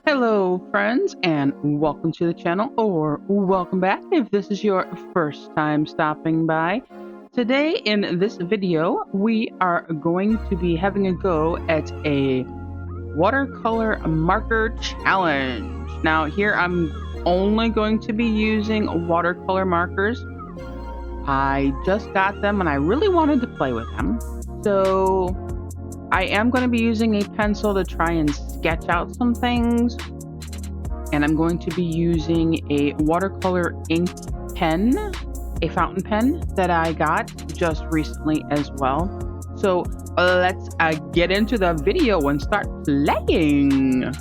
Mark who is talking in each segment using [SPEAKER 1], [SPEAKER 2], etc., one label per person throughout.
[SPEAKER 1] Hello friends and welcome to the channel, or welcome back if this is your first time stopping by. Today in this video we are going to be having a go at a watercolor marker challenge. Now here I'm only going to be using watercolor markers. I just got them and I really wanted to play with them. So I am going to be using a pencil to try and sketch out some things. And I'm going to be using a watercolor ink pen, a fountain pen that I got just recently as well. So let's get into the video and start playing.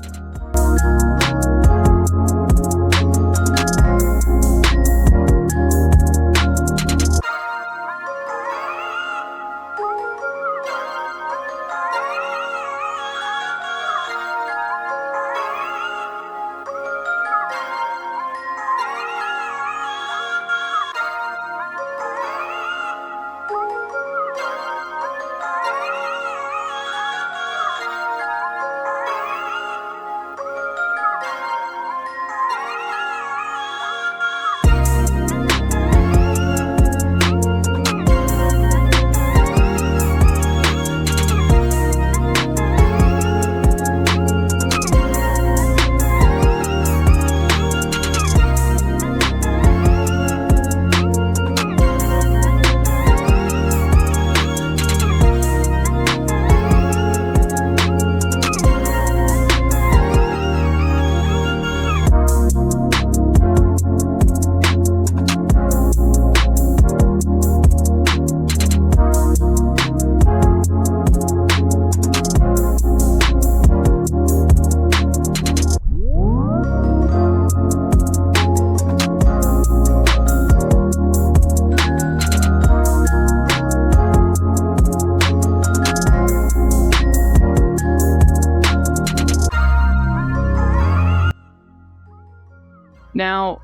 [SPEAKER 1] Now,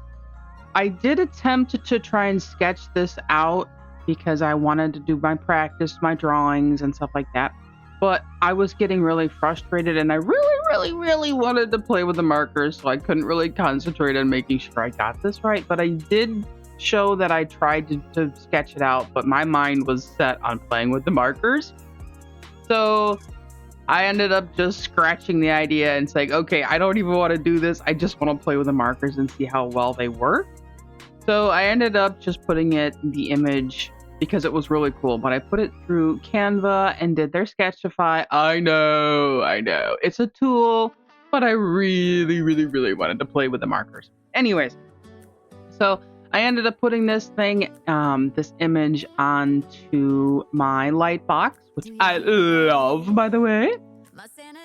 [SPEAKER 1] I did attempt to try and sketch this out because I wanted to do my practice, my drawings and stuff like that. But I was getting really frustrated and I really wanted to play with the markers, so I couldn't really concentrate on making sure I got this right. But I did show that I tried to sketch it out, but my mind was set on playing with the markers. So I ended up just scratching the idea and saying, okay, I don't even want to do this. I just want to play with the markers and see how well they work. So I ended up just putting the image because it was really cool, but I put it through Canva and did their Sketchify. I know. It's a tool, but I really wanted to play with the markers. Anyways, so I ended up putting this image onto my light box, which I love, by the way.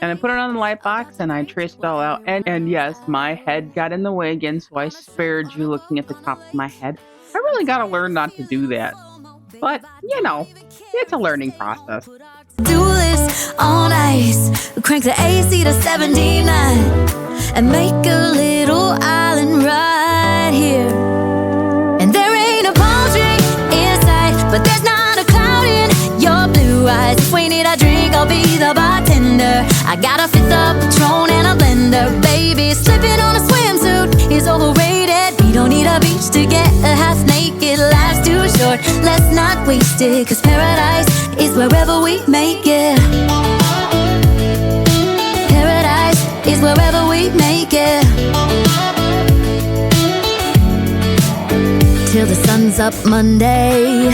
[SPEAKER 1] And I put it on the light box and I traced it all out. And yes, my head got in the way again, so I spared you looking at the top of my head. I really got to learn not to do that. But, you know, it's a learning process.
[SPEAKER 2] Do this on ice. Crank the AC to 79 and make a little island right here. And there ain't a palm tree in sight, but there's not a cloud in your blue eyes. If we need a drink, I'll be the bartender. I got a fifth of Patron and a blender. Baby, slipping on a swimsuit is overrated. We don't need a beach to get a half naked. Life's too short, let's not waste it, 'cause paradise is wherever we make it. Paradise is wherever we make it. Till the sun's up Monday,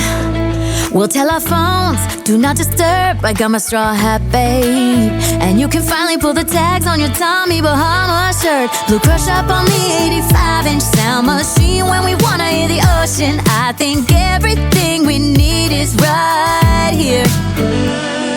[SPEAKER 2] we'll tell our phones, do not disturb. I got my straw hat, babe. And you can finally pull the tags on your Tommy Bahama shirt. Blue crush up on the 85-inch sound machine when we wanna hear the ocean. I think everything we need is right here.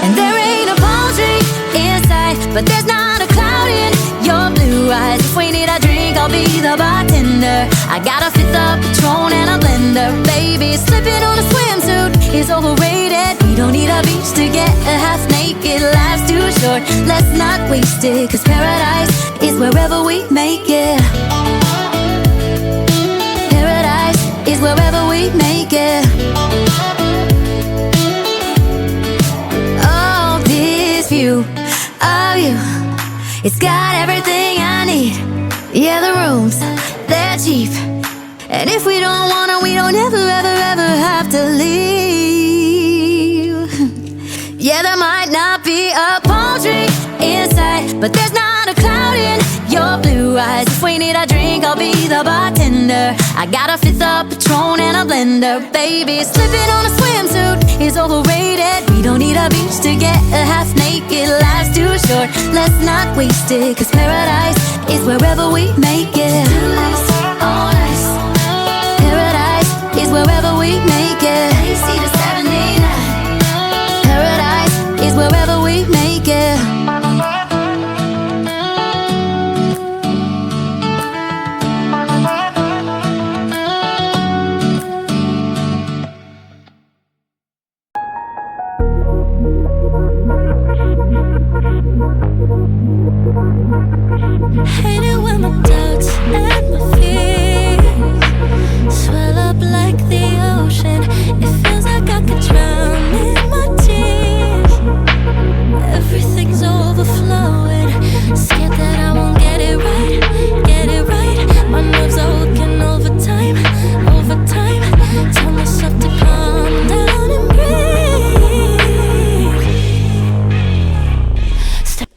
[SPEAKER 2] And there ain't a palm tree in sight, but there's not a cloud in your blue eyes. If we need a drink, I'll be the bartender. I got a fifth of Patron and a blender. Baby, slipping on a swimsuit is overrated. We don't need a beach to get a half naked. Life's too short, let's not waste it, 'cause paradise is wherever we make it. Paradise is wherever we make it. Oh, this view of you It's got everything I need. Yeah, the rooms, they're cheap. And if we don't wanna, we don't ever, ever, ever have to leave. Yeah, there might not be a palm tree inside, but there's not a cloud in your blue eyes. If we need a drink, I'll be the bartender. I got a fifth of Patron and a blender. Baby, slipping on a swimsuit is overrated. We don't need a beach to get half naked. Life's too short, let's not waste it. Cause paradise is wherever we make it. All nice. Paradise is wherever we make it. AC to 79. Paradise is wherever we make it.
[SPEAKER 3] Hate it when my doubts and my fears swell up like the ocean. It feels like I could drown in my tears. Everything's overflowing. Scared that I won't get it right, get it right. My nerves are working overtime, overtime. Tell myself to calm down and breathe. Step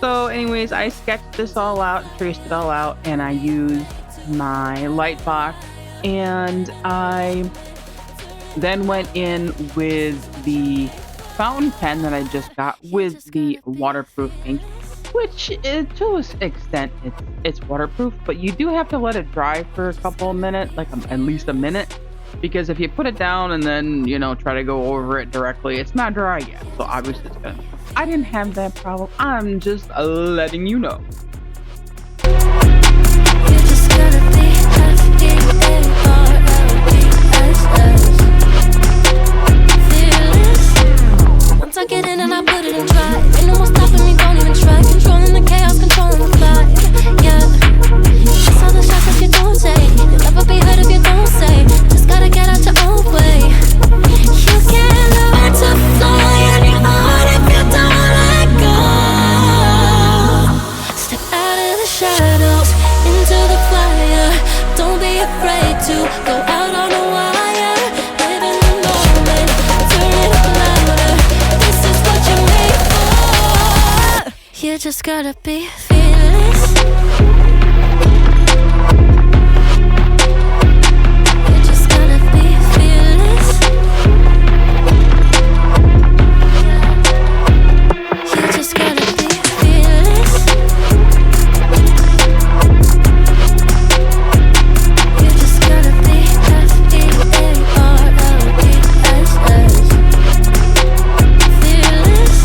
[SPEAKER 1] So anyways, I sketched this all out, traced it all out, and I used my light box, and I then went in with the fountain pen that I just got with the waterproof ink, which to an extent it's waterproof, but you do have to let it dry for a couple of minutes, like at least a minute, because if you put it down and then try to go over it directly, it's not dry yet, so obviously it's gonna. I didn't have that problem. I'm just letting you know.
[SPEAKER 3] You just gotta be F-E-A-R-L-E-S-S. Fearless. Once I get in and I put it in drive, ain't no more stopping me, don't even try. Controlling the chaos, controlling the vibe. Yeah. That's all the shots that you don't take. You'll never be heard if you don't say. Just gotta get out your own way. You can't learn to fly on your own if you don't let go. Step out of the shadows into the fire. Don't be afraid to go out on a wire. Live in the moment, turn it up louder. This is what you're made for. You just gotta be fearless. You just gotta be fearless. You just gotta be fearless. You just gotta be F-E-A-R-L-E-S-S. Fearless.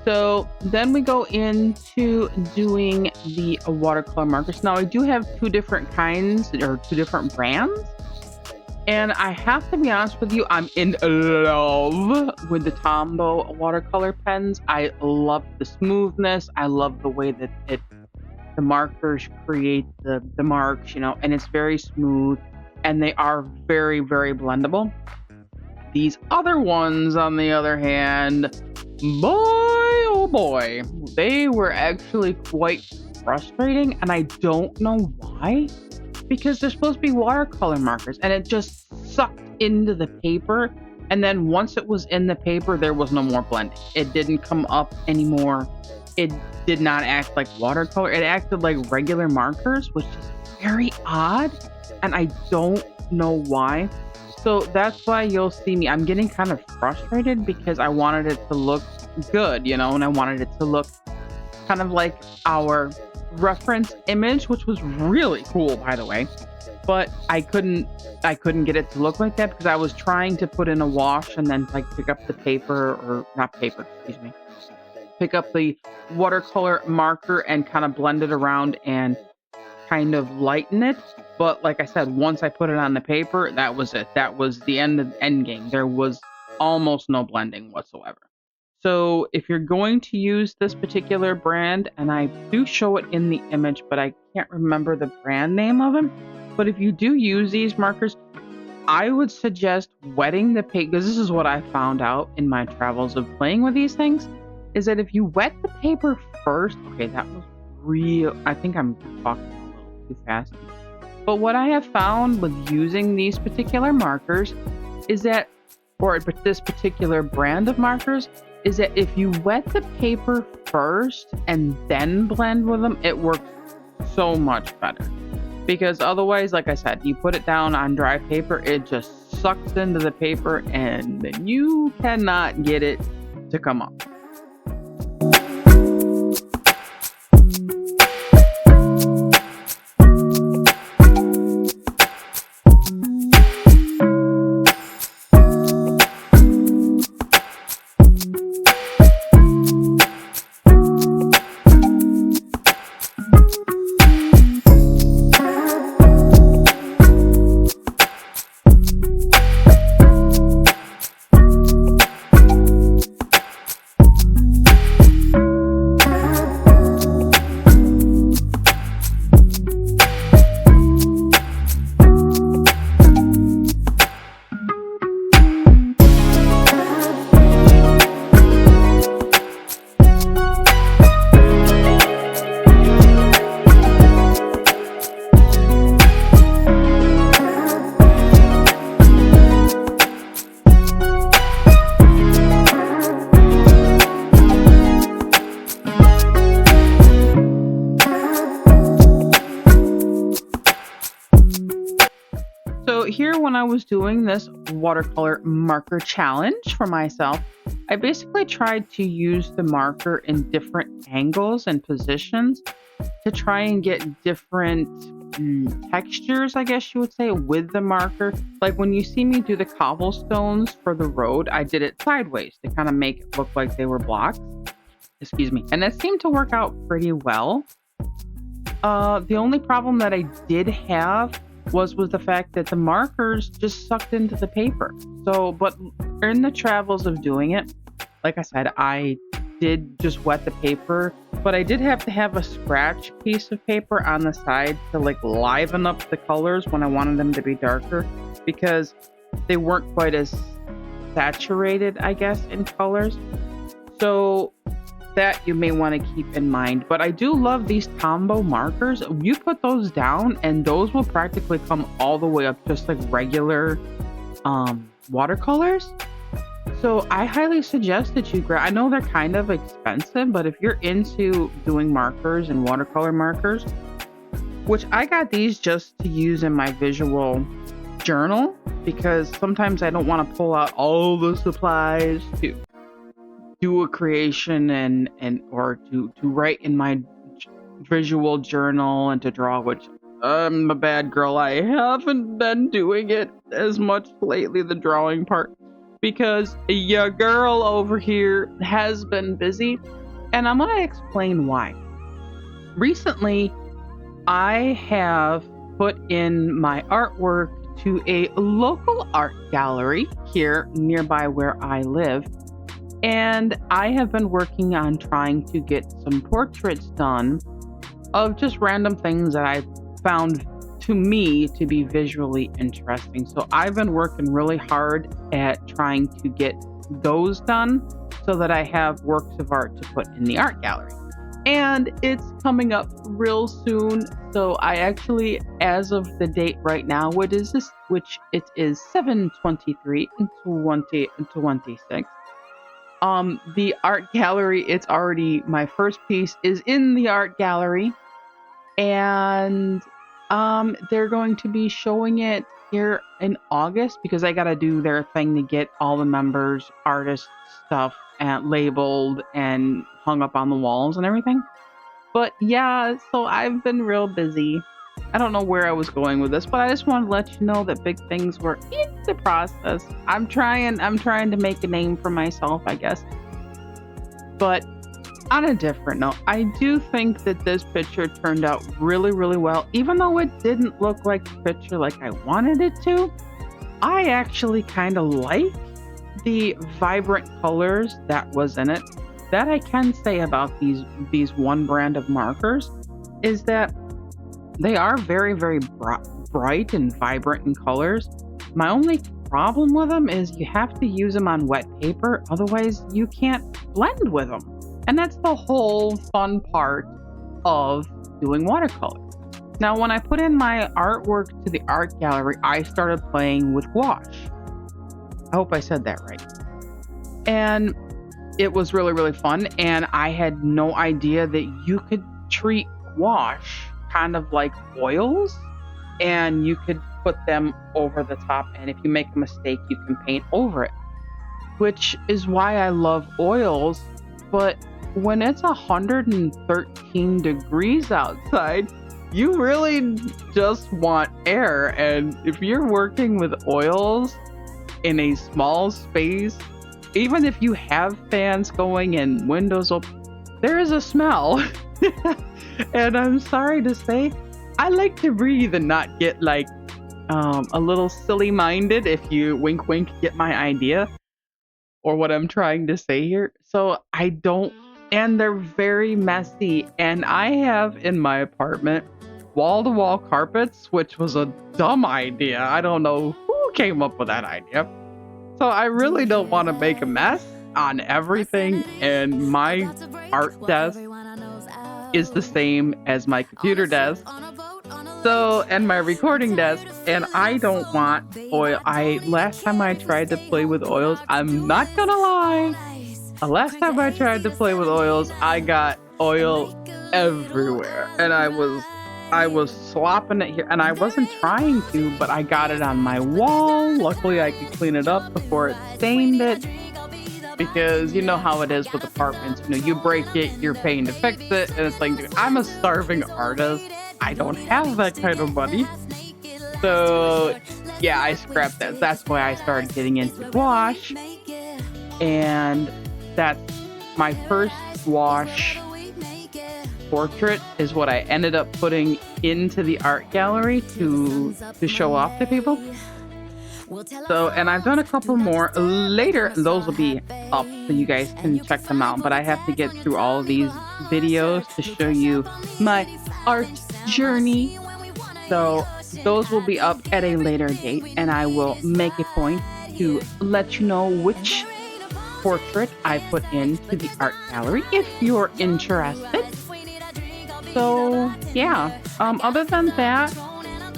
[SPEAKER 1] So then we go into doing the watercolor markers. Now I do have two different kinds or two different brands. And I have to be honest with you, I'm in love with the Tombow watercolor pens. I love the smoothness. I love the way that the markers create the marks, and it's very smooth and they are very, very blendable. These other ones, on the other hand, boy, oh boy, they were actually quite frustrating, and I don't know why. Because they're supposed to be watercolor markers, and it just sucked into the paper. And then once it was in the paper, there was no more blending. It didn't come up anymore. It did not act like watercolor. It acted like regular markers, which is very odd, and I don't know why. So that's why you'll see me. I'm getting kind of frustrated because I wanted it to look good, and I wanted it to look kind of like our reference image, which was really cool, by the way. But I couldn't get it to look like that because I was trying to put in a wash and then like pick up the paper, or not paper, excuse me. Pick up the watercolor marker and kind of blend it around and kind of lighten it. But like I said, once I put it on the paper, that was it. That was the end game. There was almost no blending whatsoever. So if you're going to use this particular brand, and I do show it in the image, but I can't remember the brand name of them. But if you do use these markers, I would suggest wetting the paper, because this is what I found out in my travels of playing with these things, is that if you wet the paper first, okay, that was real. I think I'm talking a little too fast. But what I have found with using these particular markers is that, or this particular brand of markers, is that if you wet the paper first and then blend with them, it works so much better. Because otherwise, like I said, you put it down on dry paper, it just sucks into the paper and then you cannot get it to come up. So here, when I was doing this watercolor marker challenge for myself, I basically tried to use the marker in different angles and positions to try and get different textures, I guess you would say, with the marker. Like when you see me do the cobblestones for the road, I did it sideways to kind of make it look like they were blocks. Excuse me. And that seemed to work out pretty well. The only problem that I did have was the fact that the markers just sucked into the paper. So, but in the travels of doing it, like I said, I did just wet the paper, but I did have to have a scratch piece of paper on the side to like liven up the colors when I wanted them to be darker, because they weren't quite as saturated, I guess, in colors. So that you may want to keep in mind. But I do love these Tombow markers. You put those down and those will practically come all the way up just like regular watercolors. So I highly suggest that you grab. I know they're kind of expensive, but if you're into doing markers and watercolor markers, which I got these just to use in my visual journal, because sometimes I don't want to pull out all the supplies to do a creation and or to write in my visual journal and to draw, which I'm a bad girl. I haven't been doing it as much lately, the drawing part, because your girl over here has been busy, and I'm going to explain why. Recently, I have put in my artwork to a local art gallery here nearby where I live. And I have been working on trying to get some portraits done of just random things that I found to me to be visually interesting. So I've been working really hard at trying to get those done so that I have works of art to put in the art gallery. And it's coming up real soon. So I actually, as of the date right now, which it is 7/23 and 2026. The art gallery, it's already, my first piece is in the art gallery, and they're going to be showing it here in August because I got to do their thing to get all the members, artist stuff and labeled and hung up on the walls and everything. But yeah, so I've been real busy. I don't know where I was going with this, but I just wanted to let you know that big things were in the process. I'm trying to make a name for myself, I guess. But on a different note, I do think that this picture turned out really, really well. Even though it didn't look like the picture like I wanted it to, I actually kind of like the vibrant colors that was in it. That I can say about these one brand of markers is that they are very, very bright and vibrant in colors. My only problem with them is you have to use them on wet paper, otherwise you can't blend with them. And that's the whole fun part of doing watercolor. Now, when I put in my artwork to the art gallery, I started playing with gouache. I hope I said that right. And it was really, really fun. And I had no idea that you could treat gouache kind of like oils, and you could put them over the top. And if you make a mistake, you can paint over it, which is why I love oils. But when it's 113 degrees outside, you really just want air. And if you're working with oils in a small space, even if you have fans going and windows open, there is a smell. And I'm sorry to say, I like to breathe and not get like a little silly minded. If you wink, wink, get my idea or what I'm trying to say here. So I don't, and they're very messy. And I have in my apartment wall-to-wall carpets, which was a dumb idea. I don't know who came up with that idea. So I really don't want to make a mess on everything. And my art desk is the same as my computer desk. So, and my recording desk, and I don't want oil. Last time I tried to play with oils, I'm not gonna lie. The last time I tried to play with oils, I got oil everywhere, and I was slopping it here, and I wasn't trying to, but I got it on my wall. Luckily, I could clean it up before it stained it. Because you know how it is with apartments. You know, you break it, you're paying to fix it, and it's like, dude, I'm a starving artist. I don't have that kind of money. So, yeah, I scrapped that. That's why I started getting into gouache. And that's my first gouache portrait is what I ended up putting into the art gallery to show off to people. So, and I've done a couple more later. Those will be up so you guys can check them out. But I have to get through all of these videos to show you my art journey. So those will be up at a later date. And I will make a point to let you know which portrait I put into the art gallery if you're interested. So, yeah. Other than that,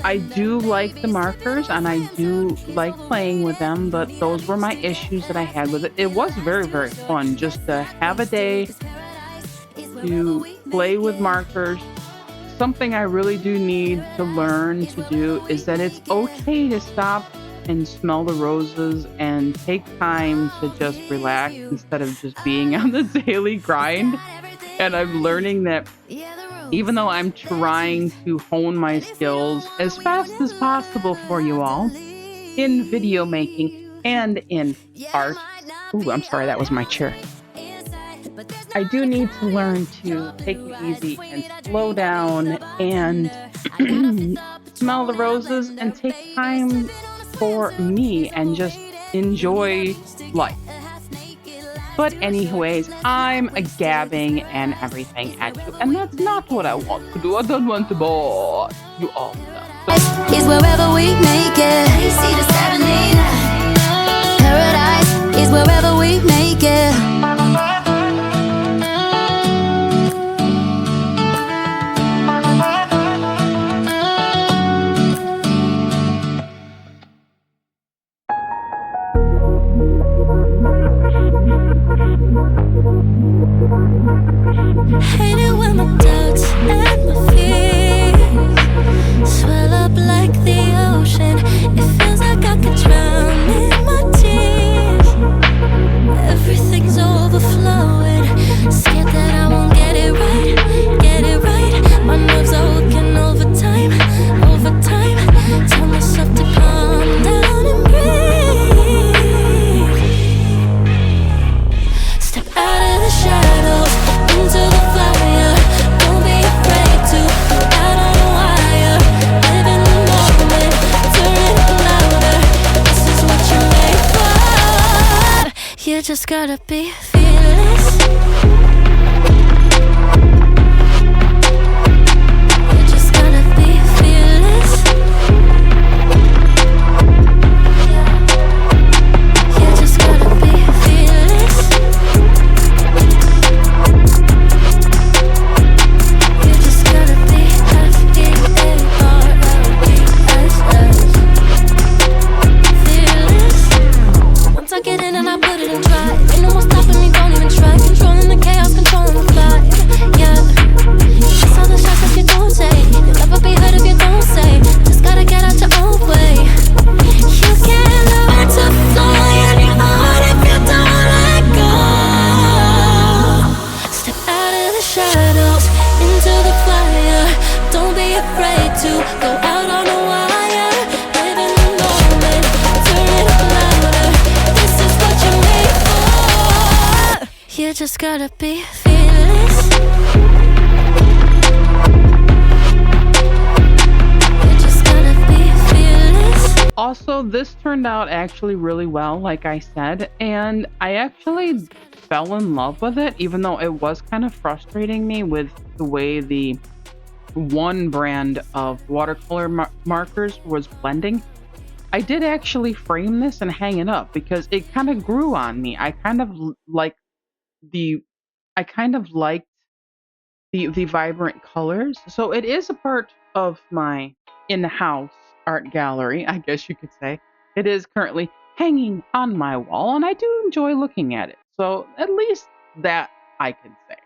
[SPEAKER 1] I do like the markers and I do like playing with them, but those were my issues that I had with it. It was very, very fun just to have a day to play with markers. Something I really do need to learn to do is that it's okay to stop and smell the roses and take time to just relax instead of just being on the daily grind. And I'm learning that even though I'm trying to hone my skills as fast as possible for you all in video making and in art. Ooh, I'm sorry, that was my chair. I do need to learn to take it easy and slow down and smell the roses and take time for me and just enjoy life. But anyways, I'm gabbing and everything at you, and that's not what I want to do. I don't want to bore you all. So
[SPEAKER 2] is wherever we make it. AC to 79. Paradise is wherever we make it.
[SPEAKER 3] Hate it when my doubts and my fears swell up like the ocean. It feels like I could drown in my tears. Everything's overflowing. Scared that I won't get it right, get it right. My nerves are working overtime, overtime. Tell myself to calm down and breathe. Step out of the shadows into the fire. Don't be afraid to go out on a wire. Live in the moment, turn it louder. This is what you're made for. You just gotta be fearless. You just gotta be fearless. You just gotta be fearless. You just gotta be fearless. Once I get in and I put it in try, ain't no more stopping me, don't even try. Controlling the chaos, controlling the vibe. Yeah, that's all the shots that you don't say. You'll never be heard if you don't say. Just gotta get out your own way. You can't learn to fly anymore if you don't let go. Step out of the shadows into the fire. Don't be afraid to go out on a wire. Live in the moment, turn it louder. This is what you're made for. You just gotta be fearless. You just gotta be fearless.
[SPEAKER 1] Also, this turned out actually really well, like I said, and I actually fell in love with it, even though it was kind of frustrating me with the way the one brand of watercolor markers was blending. I did actually frame this and hang it up because it kind of grew on me. I kind of liked the vibrant colors. So it is a part of my in-house art gallery, I guess you could say. It is currently hanging on my wall, and I do enjoy looking at it. So at least that I can say.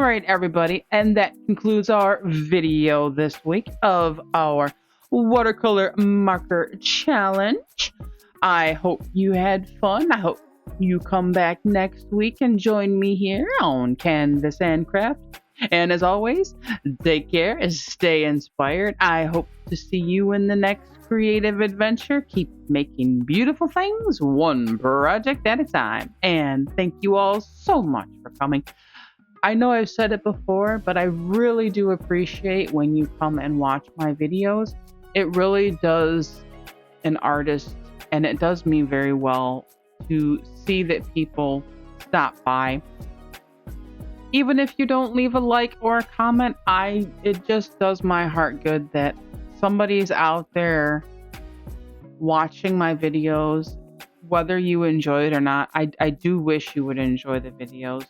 [SPEAKER 1] right, everybody. And that concludes our video this week of our watercolor marker challenge. I hope you had fun. I hope you come back next week and join me here on Canvas and Craft. And as always, take care and stay inspired. I hope to see you in the next creative adventure. Keep making beautiful things one project at a time. And thank you all so much for coming. I know I've said it before, but I really do appreciate when you come and watch my videos. It really does an artist, and it does me very well to see that people stop by. Even if you don't leave a like or a comment, it just does my heart good that somebody's out there watching my videos. Whether you enjoy it or not, I do wish you would enjoy the videos.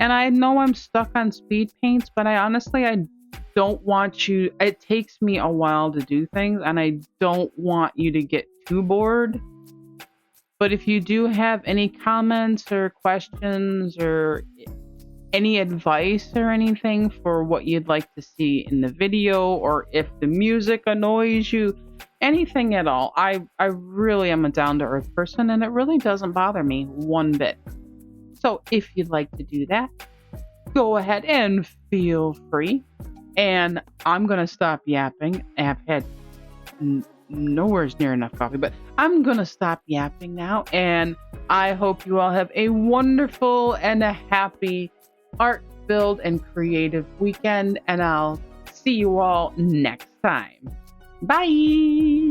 [SPEAKER 1] And I know I'm stuck on speed paints, but I don't want you. It takes me a while to do things, and I don't want you to get too bored. But if you do have any comments or questions or any advice or anything for what you'd like to see in the video, or if the music annoys you, anything at all, I really am a down-to-earth person, and it really doesn't bother me one bit. So if you'd like to do that, go ahead and feel free. And I'm going to stop yapping. I've had nowhere near enough coffee, but I'm going to stop yapping now. And I hope you all have a wonderful and a happy, art-filled and creative weekend. And I'll see you all next time. Bye!